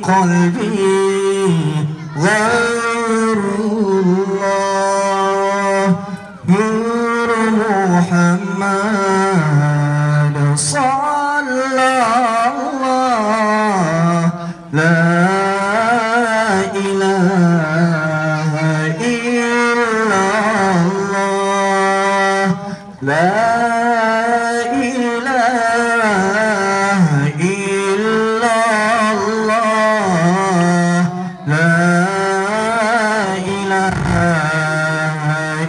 قلبي غير الله نور محمد صلى الله لا إله إلا الله لا إله إلا الله لا إله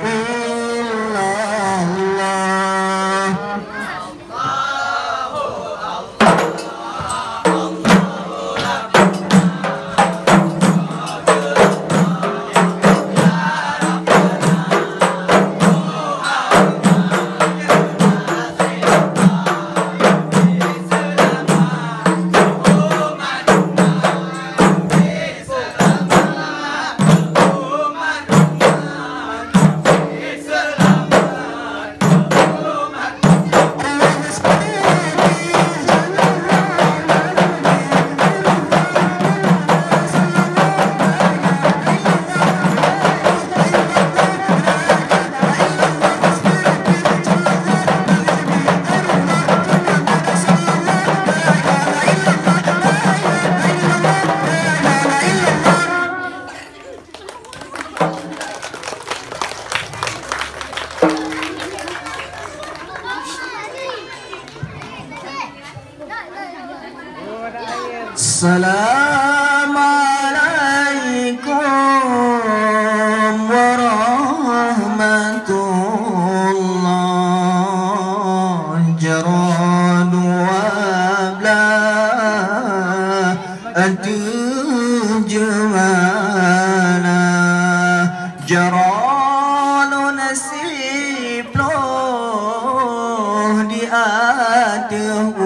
إلا الله Assalamualaikum warahmatullahi jaradu wabla atujmana jaradu nasib loh di atihule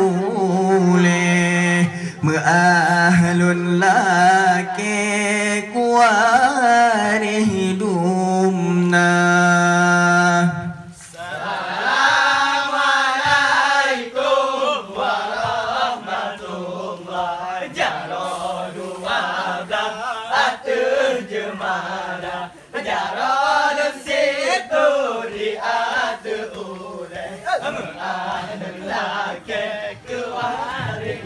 Ahlun laki kuari hidupna. Assalamualaikum warahmatullahi jaradu wabda atujmana jaradu situ di atule ahlun laki kuari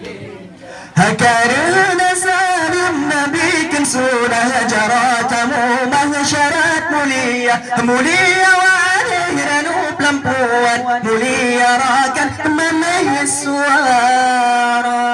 Karena salim Nabi kan sudah jaratamu mahsyarat mulia mulia wa alaihi lampuan mulia rakan menahi suara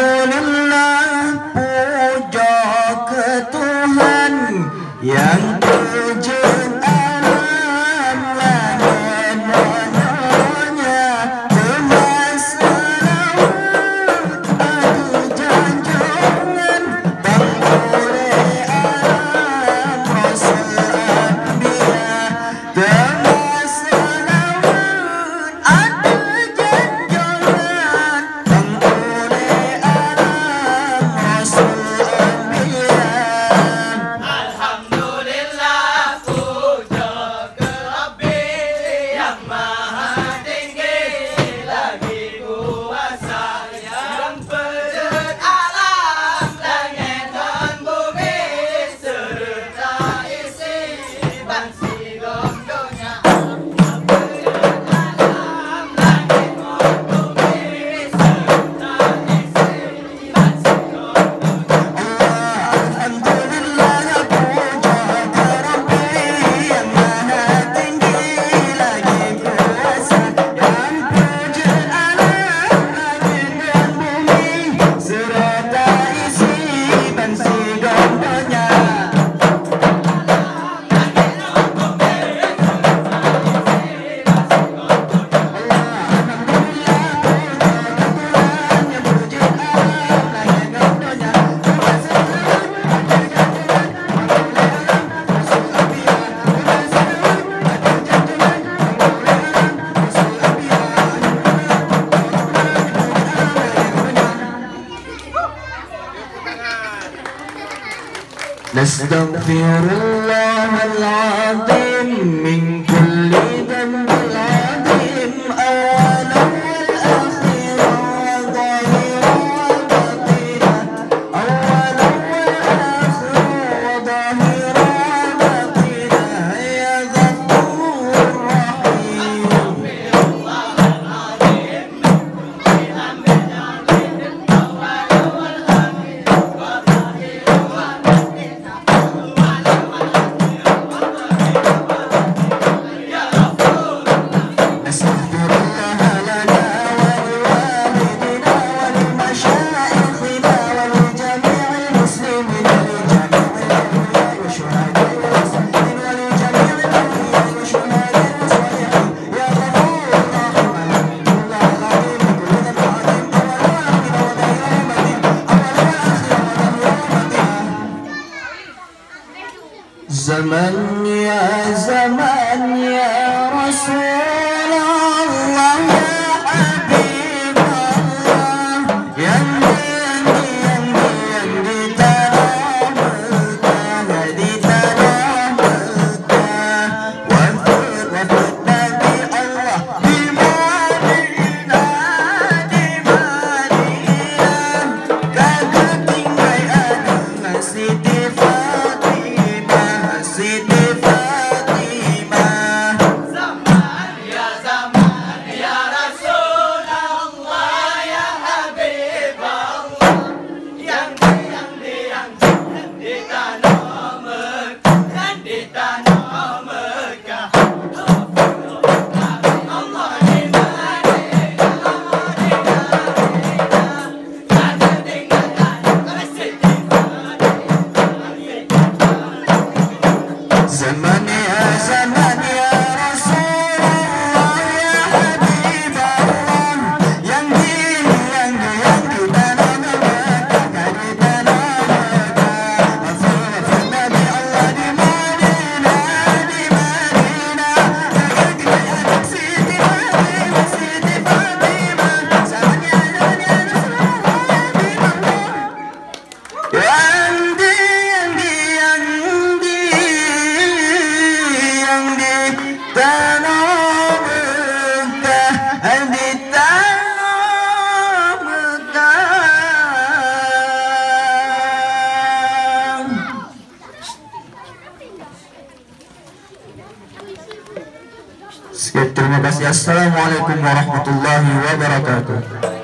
Alhamdulillah puja ke Tuhan yang terjun alam langit mahanya Termasalawat adu janjungan Bangkure alam Rasul Anbiya Termasalawat adu janjungan Bangkure alam Rasul Anbiya Alhamdulillah نستغفر الله العظيم من كل ذنب العظيم أولا والآخرا وظاهرا وباطنا أولا والآخرا وظاهرا وباطنا يا غفور رحيم نستغفر الله لنا ولوالدنا ولمشايخنا ولجميع المسلمين ولجميع الأولياء والشهداء والصالحين ولجميع الأولياء والشهداء والصالحين يا غفور رحيم الله العظيم من كل ذنب عظيم أول وآخر وظاهر وباطن زمن يا زمان يا رسول الله يا حبيب الله يندي تنامك هدي تنامك وفرنا بالله دمانينا كاكتنgai أنا سيدي فاطمة سيدي فاطمة Zaman ya Rasulullah ya Habib Allah yang di tanah Mekah di tanah Mekah Allah di Madinah Allah di Madinah ada tinggalkan Siti زمان يا زمان يا رسول الله يا حبيب الله يندي تنامك هدي تنامك وفرنا بالله دمانينا سيدي فاطمة سيدي فاطمة زمان يا زمان يا رسول الله يا حبيب الله Sekian, terima kasih. Assalamualaikum warahmatullahi wabarakatuh.